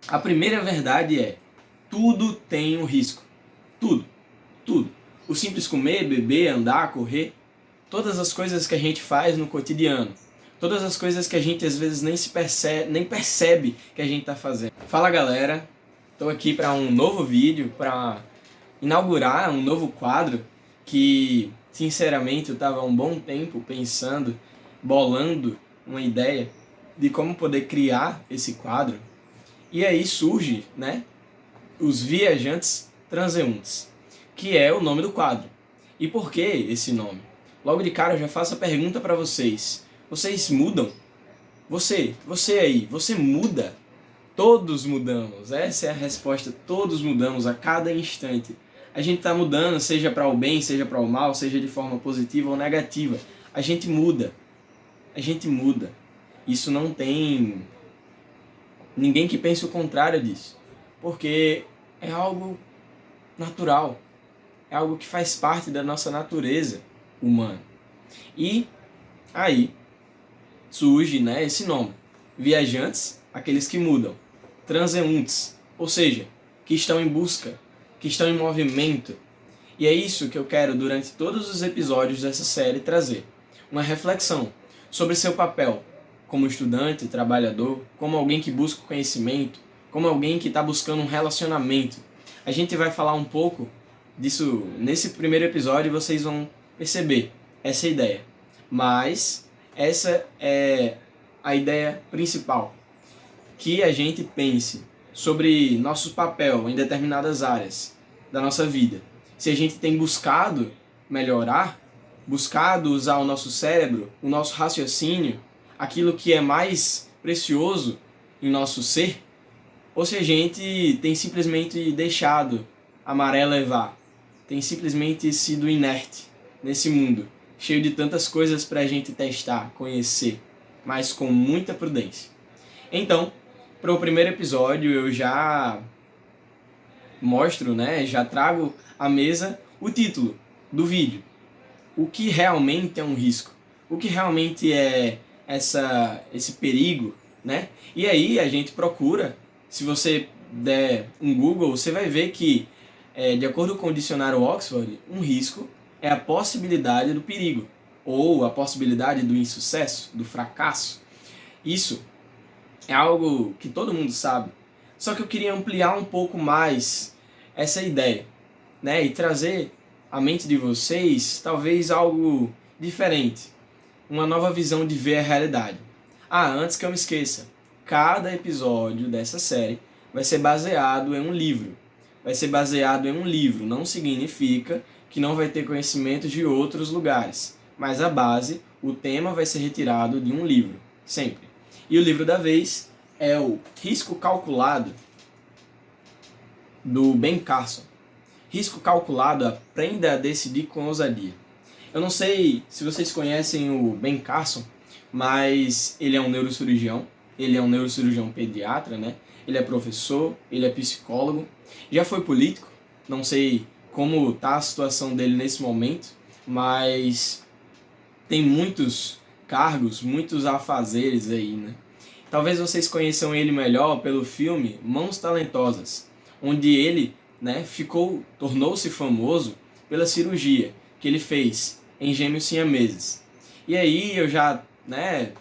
A primeira verdade é: tudo tem um risco. Tudo. Tudo. O simples comer, beber, andar, correr, todas as coisas que a gente faz no cotidiano, todas as coisas que a gente às vezes nem percebe que a gente está fazendo. Fala galera, estou aqui para um novo vídeo, para inaugurar um novo quadro que sinceramente eu estava há um bom tempo pensando, bolando uma ideia de como poder criar esse quadro. E aí surge, né, os viajantes transeuntes, que é o nome do quadro. E por que esse nome? Logo de cara eu já faço a pergunta para vocês. Vocês mudam? Você aí, você muda? Todos mudamos. Essa é a resposta. Todos mudamos a cada instante. A gente está mudando, seja para o bem, seja para o mal, seja de forma positiva ou negativa. A gente muda. A gente muda. Isso não tem ninguém que pense o contrário disso. Porque é algo natural. É algo que faz parte da nossa natureza humana. E aí surge, né, esse nome. Viajantes, aqueles que mudam. Transeuntes, ou seja, que estão em busca, que estão em movimento. E é isso que eu quero, durante todos os episódios dessa série, trazer. Uma reflexão sobre seu papel como estudante, trabalhador, como alguém que busca conhecimento, como alguém que está buscando um relacionamento. A gente vai falar um pouco disso nesse primeiro episódio e vocês vão perceber essa ideia. Mas essa é a ideia principal. Que a gente pense sobre nosso papel em determinadas áreas da nossa vida. Se a gente tem buscado melhorar, buscado usar o nosso cérebro, o nosso raciocínio, aquilo que é mais precioso em nosso ser, ou se a gente tem simplesmente deixado a maré levar, tem simplesmente sido inerte nesse mundo, cheio de tantas coisas para a gente testar, conhecer, mas com muita prudência. Então, para o primeiro episódio eu já mostro, né, já trago à mesa o título do vídeo. O que realmente é um risco? O que realmente é esse perigo, né? E aí a gente procura, se você der um Google, você vai ver que, de acordo com o dicionário Oxford, um risco é a possibilidade do perigo, ou a possibilidade do insucesso, do fracasso. Isso é algo que todo mundo sabe. Só que eu queria ampliar um pouco mais essa ideia, né? E trazer à mente de vocês talvez algo diferente. Uma nova visão de ver a realidade. Antes que eu me esqueça, cada episódio dessa série vai ser baseado em um livro. Vai ser baseado em um livro. Não significa que não vai ter conhecimento de outros lugares. Mas a base, o tema vai ser retirado de um livro. Sempre. E o livro da vez é o Risco Calculado, do Ben Carson. Risco Calculado, aprenda a decidir com ousadia. Eu não sei se vocês conhecem o Ben Carson, mas ele é um neurocirurgião, pediatra, né? Ele é professor, ele é psicólogo, já foi político, não sei como está a situação dele nesse momento, mas tem muitos cargos, muitos afazeres aí, né? Talvez vocês conheçam ele melhor pelo filme Mãos Talentosas, onde ele, né, tornou-se famoso pela cirurgia que ele fez em gêmeos siameses. E aí eu já, né,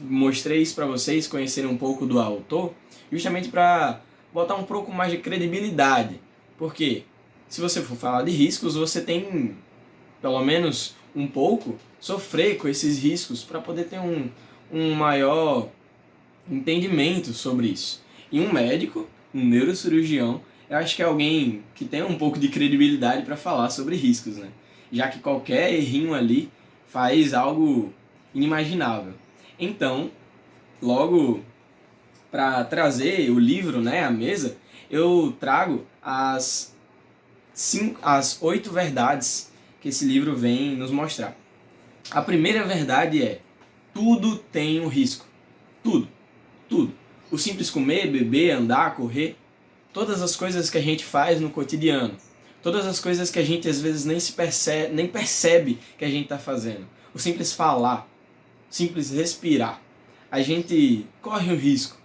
mostrei isso para vocês conhecerem um pouco do autor, justamente para botar um pouco mais de credibilidade. Porque se você for falar de riscos, você tem, pelo menos um pouco, sofrer com esses riscos para poder ter um maior entendimento sobre isso. E um médico, um neurocirurgião, eu acho que é alguém que tem um pouco de credibilidade para falar sobre riscos, né? Já que qualquer errinho ali faz algo inimaginável. Então, logo para trazer o livro, né, à mesa, eu trago as 8 verdades que esse livro vem nos mostrar. A primeira verdade é: tudo tem um risco. Tudo. Tudo. O simples comer, beber, andar, correr, todas as coisas que a gente faz no cotidiano, todas as coisas que a gente às vezes nem percebe que a gente está fazendo. O simples falar, o simples respirar, a gente corre um risco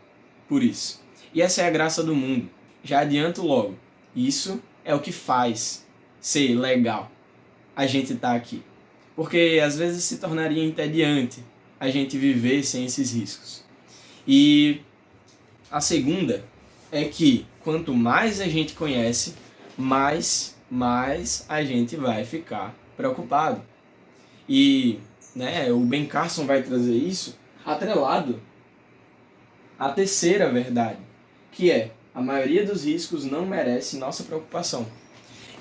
por isso. E essa é a graça do mundo. Já adianto logo, isso é o que faz ser legal a gente estar aqui. Porque às vezes se tornaria entediante a gente viver sem esses riscos. E a segunda é que quanto mais a gente conhece, mais a gente vai ficar preocupado. E o Ben Carson vai trazer isso atrelado à terceira verdade, que é: a maioria dos riscos não merece nossa preocupação.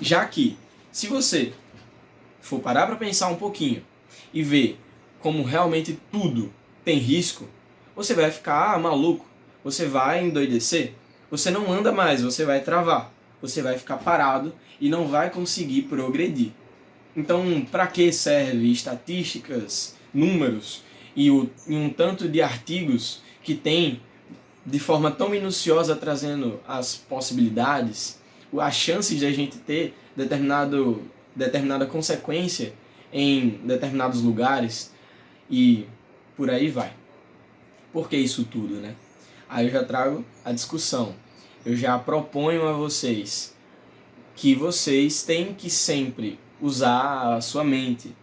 Já que, se você for parar para pensar um pouquinho e ver como realmente tudo tem risco, você vai ficar maluco, você vai endoidecer, você não anda mais, você vai travar, você vai ficar parado e não vai conseguir progredir. Então, para que serve estatísticas, números e um tanto de artigos que tem de forma tão minuciosa trazendo as possibilidades, as chances de a gente ter determinada consequência em determinados lugares e por aí vai. Por que isso tudo, né? Aí eu já trago a discussão. Eu já proponho a vocês que vocês têm que sempre usar a sua mente.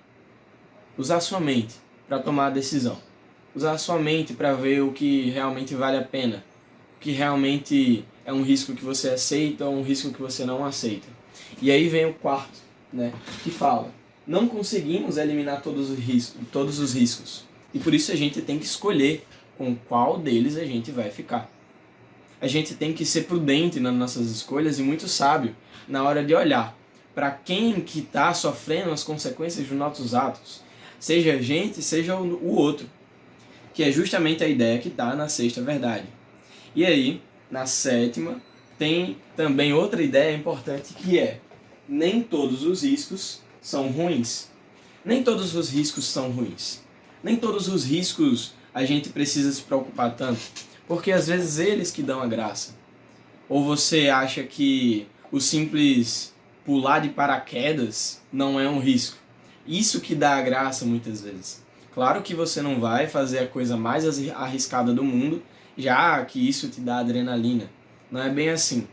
Usar a sua mente para tomar a decisão. Usar a sua mente para ver o que realmente vale a pena. O que realmente é um risco que você aceita ou um risco que você não aceita. E aí vem o quarto, que fala: não conseguimos eliminar todos os riscos. E por isso a gente tem que escolher com qual deles a gente vai ficar. A gente tem que ser prudente nas nossas escolhas e muito sábio na hora de olhar para quem que está sofrendo as consequências dos nossos atos. Seja a gente, seja o outro. Que é justamente a ideia que está na sexta verdade. E aí, na sétima, tem também outra ideia importante, que é: nem todos os riscos são ruins. Nem todos os riscos são ruins. Nem todos os riscos a gente precisa se preocupar tanto, porque às vezes eles que dão a graça. Ou você acha que o simples pular de paraquedas não é um risco? Isso que dá a graça muitas vezes. Claro que você não vai fazer a coisa mais arriscada do mundo, já que isso te dá adrenalina. Não é bem assim.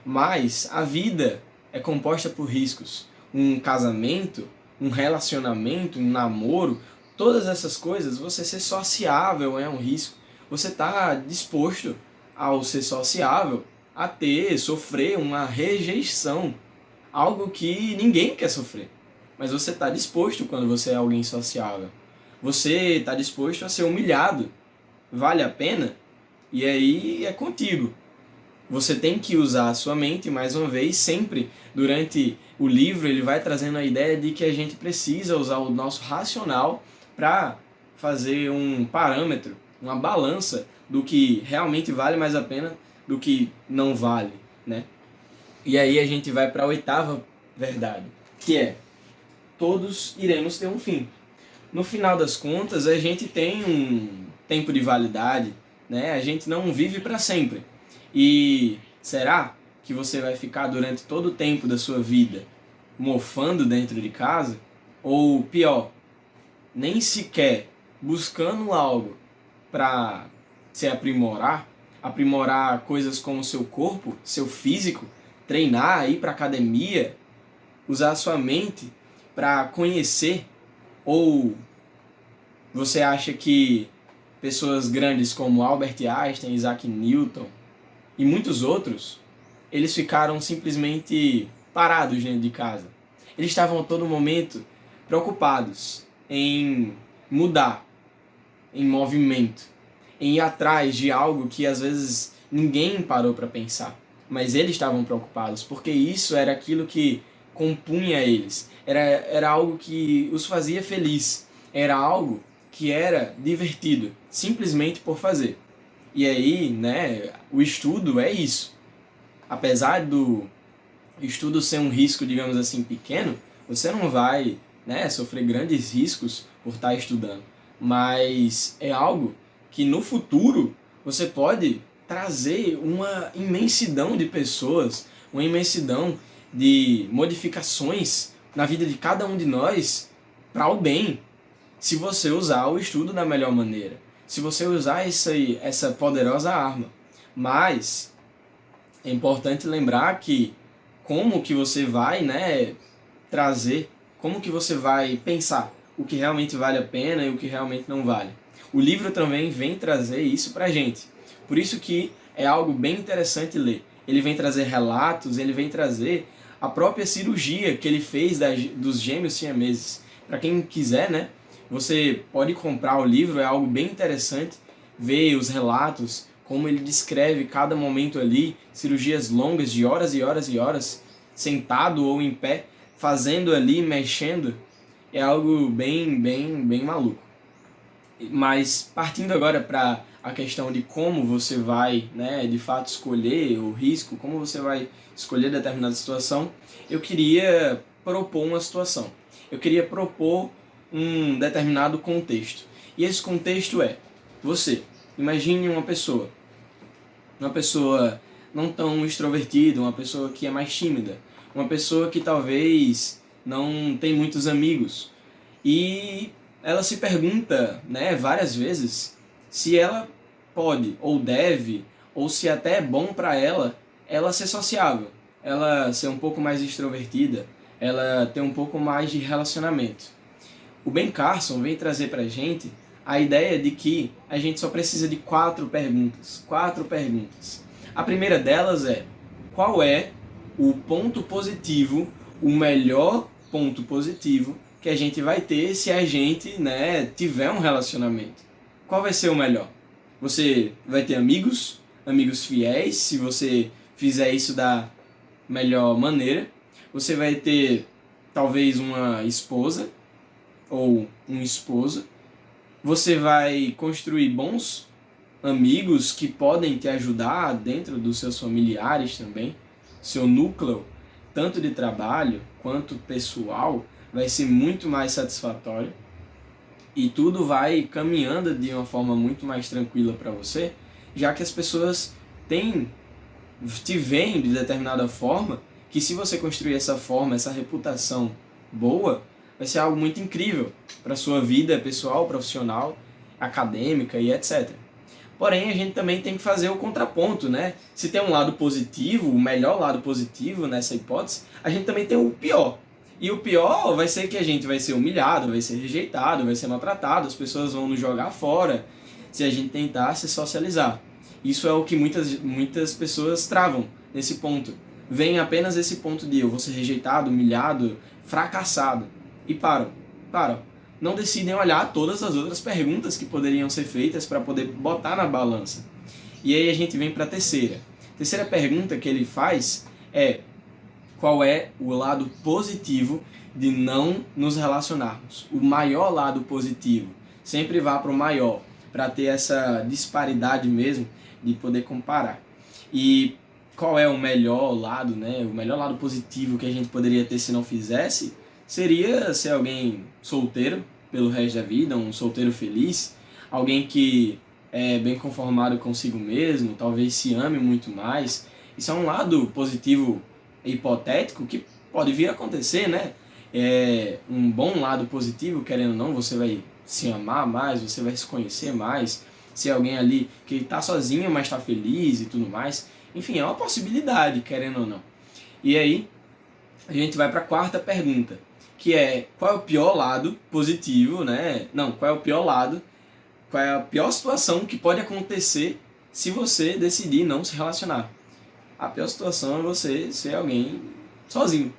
Mas a vida é composta por riscos. Um casamento, um relacionamento, um namoro, todas essas coisas, você ser sociável é um risco. Você está disposto, ao ser sociável, a sofrer uma rejeição. Algo que ninguém quer sofrer. Mas você está disposto quando você é alguém sociável. Você está disposto a ser humilhado. Vale a pena? E aí é contigo. Você tem que usar a sua mente, mais uma vez, sempre. Durante o livro ele vai trazendo a ideia de que a gente precisa usar o nosso racional para fazer um parâmetro, uma balança do que realmente vale mais a pena do que não vale, E aí a gente vai para a oitava verdade, que é: todos iremos ter um fim. No final das contas, a gente tem um tempo de validade, A gente não vive para sempre. E será que você vai ficar durante todo o tempo da sua vida mofando dentro de casa? Ou pior, nem sequer buscando algo para se aprimorar coisas como seu corpo, seu físico, treinar, ir para academia, usar a sua mente para conhecer? Ou você acha que pessoas grandes como Albert Einstein, Isaac Newton e muitos outros, eles ficaram simplesmente parados dentro de casa? Eles estavam a todo momento preocupados em mudar, em movimento, em ir atrás de algo que às vezes ninguém parou para pensar. Mas eles estavam preocupados, porque isso era aquilo que compunha eles. Era algo que os fazia feliz. Era algo que era divertido, simplesmente por fazer. E aí, o estudo é isso. Apesar do estudo ser um risco, digamos assim, pequeno, você não vai, sofrer grandes riscos por estar estudando. Mas é algo que no futuro você pode trazer uma imensidão de pessoas, uma imensidão de modificações na vida de cada um de nós para o bem, se você usar o estudo da melhor maneira, se você usar essa poderosa arma. Mas é importante lembrar que como que você vai, né, trazer, como que você vai pensar o que realmente vale a pena e o que realmente não vale. O livro também vem trazer isso pra gente. Por isso que é algo bem interessante ler. Ele vem trazer relatos, ele vem trazer a própria cirurgia que ele fez dos gêmeos siameses. Para quem quiser, né, você pode comprar o livro, é algo bem interessante ver os relatos, como ele descreve cada momento ali, cirurgias longas de horas e horas e horas, sentado ou em pé, fazendo ali, mexendo, é algo bem maluco. Mas partindo agora para a questão de como você vai, né, de fato escolher o risco, como você vai escolher determinada situação, eu queria propor uma situação. Eu queria propor um determinado contexto. E esse contexto é você. Imagine uma pessoa não tão extrovertida, uma pessoa que é mais tímida, uma pessoa que talvez não tem muitos amigos. E ela se pergunta, né, várias vezes se ela pode ou deve, ou se até é bom para ela ser sociável, ela ser um pouco mais extrovertida, ela ter um pouco mais de relacionamento. O Ben Carson vem trazer para a gente a ideia de que a gente só precisa de 4 perguntas. 4 perguntas. A primeira delas é: qual é o ponto positivo, o melhor ponto positivo que a gente vai ter se a gente, né, tiver um relacionamento? Qual vai ser o melhor? Você vai ter amigos, amigos fiéis, se você fizer isso da melhor maneira. Você vai ter talvez uma esposa ou um esposo. Você vai construir bons amigos que podem te ajudar dentro dos seus familiares também. Seu núcleo, tanto de trabalho quanto pessoal, vai ser muito mais satisfatório. E tudo vai caminhando de uma forma muito mais tranquila para você, já que as pessoas te veem de determinada forma, que se você construir essa forma, essa reputação boa, vai ser algo muito incrível para a sua vida pessoal, profissional, acadêmica e etc. Porém, a gente também tem que fazer o contraponto, né? Se tem um lado positivo, o melhor lado positivo nessa hipótese, a gente também tem o pior. E o pior vai ser que a gente vai ser humilhado, vai ser rejeitado, vai ser maltratado, as pessoas vão nos jogar fora se a gente tentar se socializar. Isso é o que muitas pessoas travam nesse ponto. Vem apenas esse ponto de eu vou ser rejeitado, humilhado, fracassado. E param. Não decidem olhar todas as outras perguntas que poderiam ser feitas para poder botar na balança. E aí a gente vem para a terceira. A terceira pergunta que ele faz é: qual é o lado positivo de não nos relacionarmos? O maior lado positivo. Sempre vá para o maior, para ter essa disparidade mesmo, de poder comparar. E qual é o melhor lado, né? O melhor lado positivo que a gente poderia ter se não fizesse seria ser alguém solteiro pelo resto da vida, um solteiro feliz, alguém que é bem conformado consigo mesmo, talvez se ame muito mais. Isso é um lado positivo hipotético que pode vir a acontecer, né? É um bom lado positivo, querendo ou não, você vai se amar mais, você vai se conhecer mais, ser alguém ali que está sozinho, mas está feliz e tudo mais. Enfim, é uma possibilidade, querendo ou não. E aí, a gente vai para a quarta pergunta, que é: qual é o pior lado positivo, né? Não, qual é o pior lado, qual é a pior situação que pode acontecer se você decidir não se relacionar? A pior situação é você ser alguém sozinho.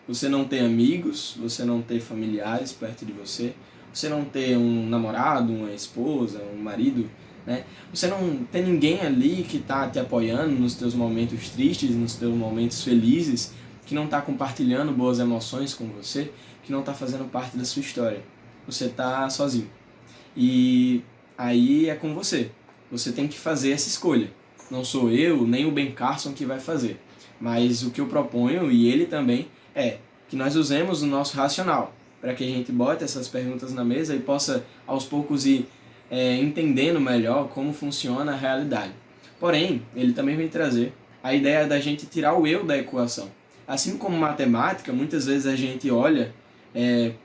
Você não ter amigos, você não ter familiares perto de você, você não ter um namorado, uma esposa, um marido, né? Você não ter ninguém ali que está te apoiando nos teus momentos tristes, nos teus momentos felizes, que não está compartilhando boas emoções com você, que não está fazendo parte da sua história. Você está sozinho. E aí é com você. Você tem que fazer essa escolha. Não sou eu, nem o Ben Carson que vai fazer. Mas o que eu proponho, e ele também, é que nós usemos o nosso racional, para que a gente bote essas perguntas na mesa e possa, aos poucos, ir entendendo melhor como funciona a realidade. Porém, ele também vem trazer a ideia da gente tirar o eu da equação. Assim como matemática, muitas vezes a gente olha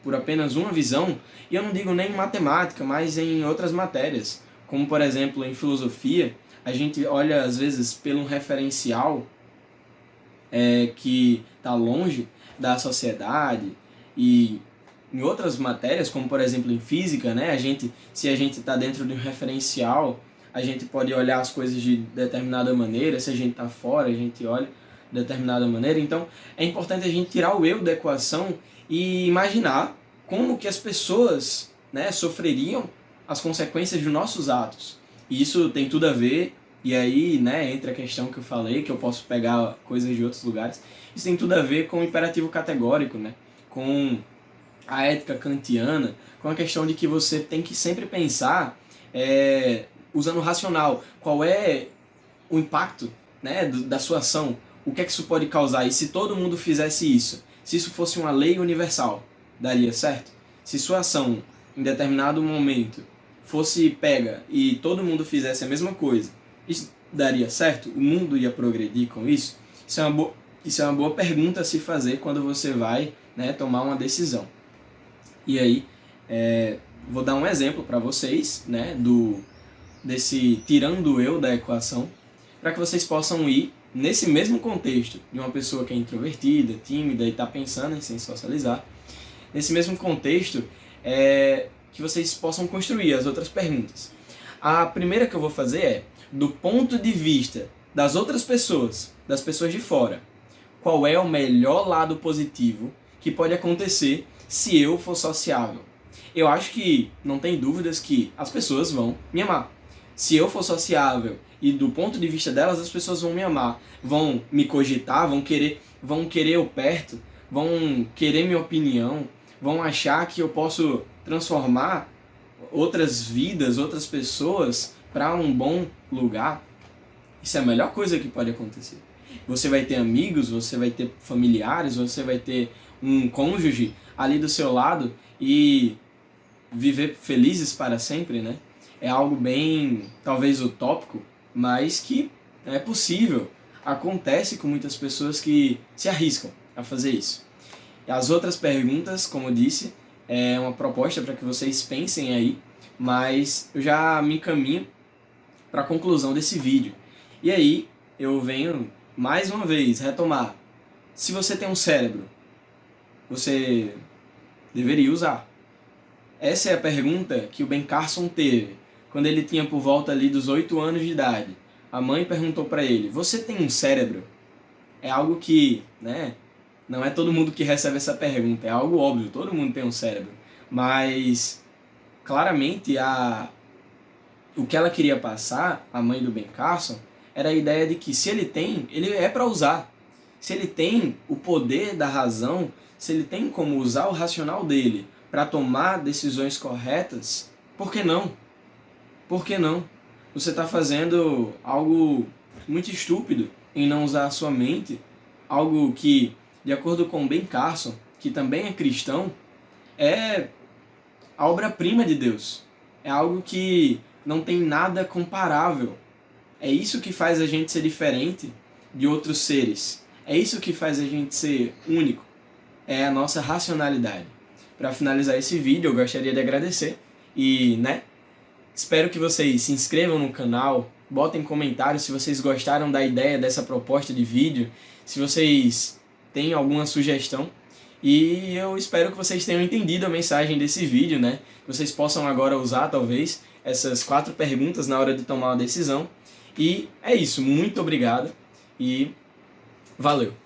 por apenas uma visão, e eu não digo nem em matemática, mas em outras matérias, como por exemplo em filosofia, a gente olha às vezes pelo um referencial que está longe da sociedade, e em outras matérias, como por exemplo em física, né, se a gente está dentro de um referencial, a gente pode olhar as coisas de determinada maneira. Se a gente está fora, a gente olha de determinada maneira. Então é importante a gente tirar o eu da equação e imaginar como que as pessoas, né, sofreriam as consequências dos nossos atos. E isso tem tudo a ver, e aí, né, entra a questão que eu falei, que eu posso pegar coisas de outros lugares, isso tem tudo a ver com o imperativo categórico, né, com a ética kantiana, com a questão de que você tem que sempre pensar, usando o racional, qual é o impacto, né, da sua ação, o que é que isso pode causar, e se todo mundo fizesse isso, se isso fosse uma lei universal, daria certo? Se sua ação, em determinado momento, fosse pega e todo mundo fizesse a mesma coisa, isso daria certo? O mundo ia progredir com isso? Isso é uma boa pergunta a se fazer quando você vai, né, tomar uma decisão. E aí, vou dar um exemplo para vocês, né, desse tirando o eu da equação, para que vocês possam ir nesse mesmo contexto de uma pessoa que é introvertida, tímida e está pensando em se socializar. Nesse mesmo contexto, que vocês possam construir as outras perguntas. A primeira que eu vou fazer é, do ponto de vista das outras pessoas, das pessoas de fora, qual é o melhor lado positivo que pode acontecer se eu for sociável? Eu acho que não tem dúvidas que as pessoas vão me amar. Se eu for sociável e do ponto de vista delas, as pessoas vão me amar, vão me cogitar, vão querer eu perto, vão querer minha opinião, vão achar que eu posso transformar outras vidas, outras pessoas para um bom lugar. Isso é a melhor coisa que pode acontecer. Você vai ter amigos, você vai ter familiares, você vai ter um cônjuge ali do seu lado e viver felizes para sempre, né? É algo bem, talvez utópico, mas que é possível. Acontece com muitas pessoas que se arriscam a fazer isso. E as outras perguntas, como eu disse, é uma proposta para que vocês pensem aí, mas eu já me encaminho para a conclusão desse vídeo. E aí eu venho mais uma vez retomar. Se você tem um cérebro, você deveria usar. Essa é a pergunta que o Ben Carson teve quando ele tinha por volta ali dos 8 anos de idade. A mãe perguntou para ele: você tem um cérebro? É algo que, né, não é todo mundo que recebe essa pergunta, é algo óbvio, todo mundo tem um cérebro. Mas claramente o que ela queria passar, a mãe do Ben Carson, era a ideia de que se ele tem, ele é para usar. Se ele tem o poder da razão, se ele tem como usar o racional dele para tomar decisões corretas, por que não? Por que não? Você está fazendo algo muito estúpido em não usar a sua mente, algo que, de acordo com Ben Carson, que também é cristão, é a obra-prima de Deus. É algo que não tem nada comparável. É isso que faz a gente ser diferente de outros seres. É isso que faz a gente ser único. É a nossa racionalidade. Para finalizar esse vídeo, eu gostaria de agradecer e, espero que vocês se inscrevam no canal, botem comentários se vocês gostaram da ideia dessa proposta de vídeo, se vocês têm alguma sugestão. E eu espero que vocês tenham entendido a mensagem desse vídeo, Que vocês possam agora usar, talvez, essas 4 perguntas na hora de tomar uma decisão. E é isso, muito obrigado e valeu!